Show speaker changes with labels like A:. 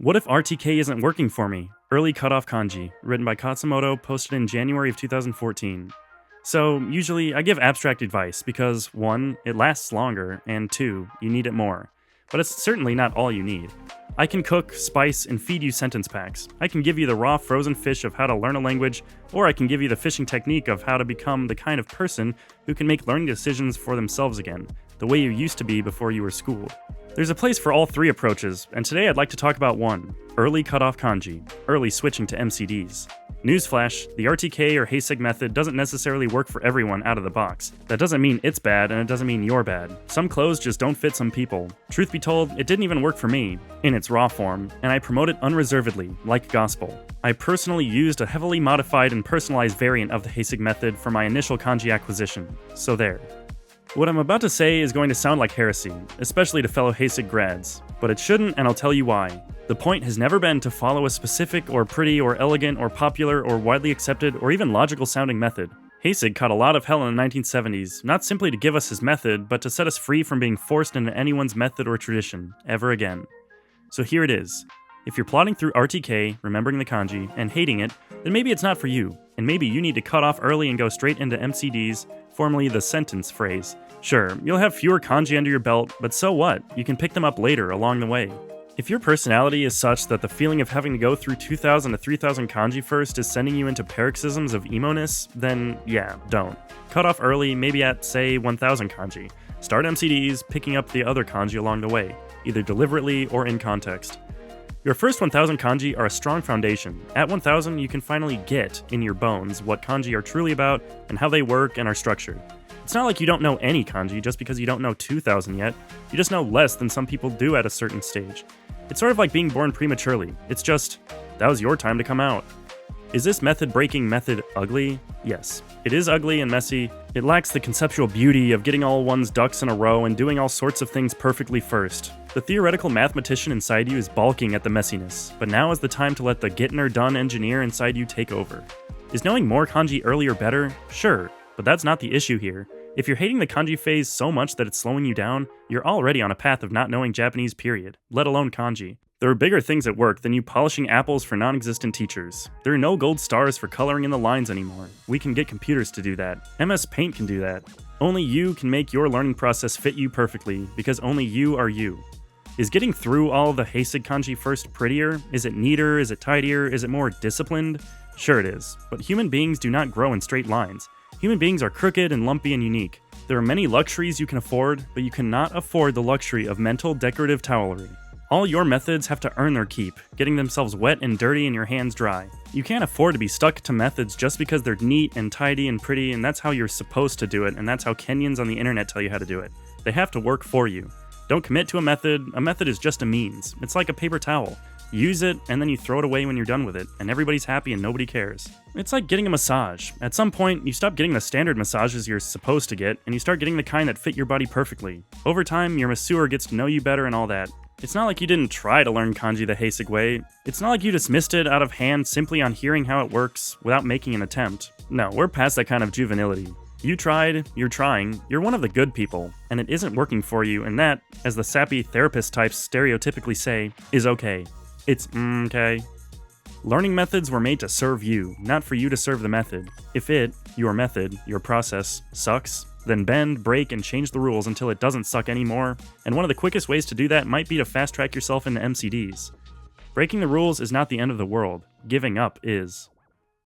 A: What if RTK isn't working for me? Early Cutoff Kanji, written by Khatzumoto, posted in January of 2014. So, usually I give abstract advice because 1, it lasts longer, and 2, you need it more. But it's certainly not all you need. I can cook, spice, and feed you sentence packs. I can give you the raw frozen fish of how to learn a language, or I can give you the fishing technique of how to become the kind of person who can make learning decisions for themselves again, the way you used to be before you were schooled. There's a place for all three approaches, and today I'd like to talk about one: early cutoff kanji, early switching to MCDs. Newsflash, the RTK or Heisig method doesn't necessarily work for everyone out of the box. That doesn't mean it's bad, and it doesn't mean you're bad. Some clothes just don't fit some people. Truth be told, it didn't even work for me, in its raw form, and I promote it unreservedly, like gospel. I personally used a heavily modified and personalized variant of the Heisig method for my initial kanji acquisition, so there. What I'm about to say is going to sound like heresy, especially to fellow Heisig grads, but it shouldn't, and I'll tell you why. The point has never been to follow a specific or pretty or elegant or popular or widely accepted or even logical sounding method. Heisig caught a lot of hell in the 1970s, not simply to give us his method, but to set us free from being forced into anyone's method or tradition, ever again. So here it is. If you're plodding through RTK, Remembering the Kanji, and hating it, then maybe it's not for you, and maybe you need to cut off early and go straight into MCDs, formerly the sentence phrase. Sure, you'll have fewer kanji under your belt, but so what? You can pick them up later along the way. If your personality is such that the feeling of having to go through 2,000 to 3,000 kanji first is sending you into paroxysms of emo-ness, then yeah, don't. Cut off early, maybe at, say, 1,000 kanji. Start MCDs, picking up the other kanji along the way, either deliberately or in context. Your first 1,000 kanji are a strong foundation. At 1,000, you can finally get in your bones what kanji are truly about and how they work and are structured. It's not like you don't know any kanji just because you don't know 2,000 yet. You just know less than some people do at a certain stage. It's sort of like being born prematurely. It's just, that was your time to come out. Is this method-breaking method ugly? Yes. It is ugly and messy. It lacks the conceptual beauty of getting all one's ducks in a row and doing all sorts of things perfectly first. The theoretical mathematician inside you is balking at the messiness, but now is the time to let the getting-her-done engineer inside you take over. Is knowing more kanji earlier better? Sure, but that's not the issue here. If you're hating the kanji phase so much that it's slowing you down, you're already on a path of not knowing Japanese period, let alone kanji. There are bigger things at work than you polishing apples for non-existent teachers. There are no gold stars for coloring in the lines anymore. We can get computers to do that. MS Paint can do that. Only you can make your learning process fit you perfectly, because only you are you. Is getting through all of the Heisig kanji first prettier? Is it neater? Is it tidier? Is it more disciplined? Sure it is, but human beings do not grow in straight lines. Human beings are crooked and lumpy and unique. There are many luxuries you can afford, but you cannot afford the luxury of mental decorative towelery. All your methods have to earn their keep, getting themselves wet and dirty and your hands dry. You can't afford to be stuck to methods just because they're neat and tidy and pretty, and that's how you're supposed to do it, and that's how Kenyans on the internet tell you how to do it. They have to work for you. Don't commit to a method is just a means. It's like a paper towel. Use it, and then you throw it away when you're done with it, and everybody's happy and nobody cares. It's like getting a massage. At some point, you stop getting the standard massages you're supposed to get, and you start getting the kind that fit your body perfectly. Over time, your masseur gets to know you better and all that. It's not like you didn't try to learn kanji the Heisig way. It's not like you dismissed it out of hand simply on hearing how it works without making an attempt. No, we're past that kind of juvenility. You tried, you're trying, you're one of the good people, and it isn't working for you, and that, as the sappy therapist types stereotypically say, is okay. It's okay. Learning methods were made to serve you, not for you to serve the method. If it, your method, your process, sucks, then bend, break, and change the rules until it doesn't suck anymore, and one of the quickest ways to do that might be to fast-track yourself into MCDs. Breaking the rules is not the end of the world. Giving up is.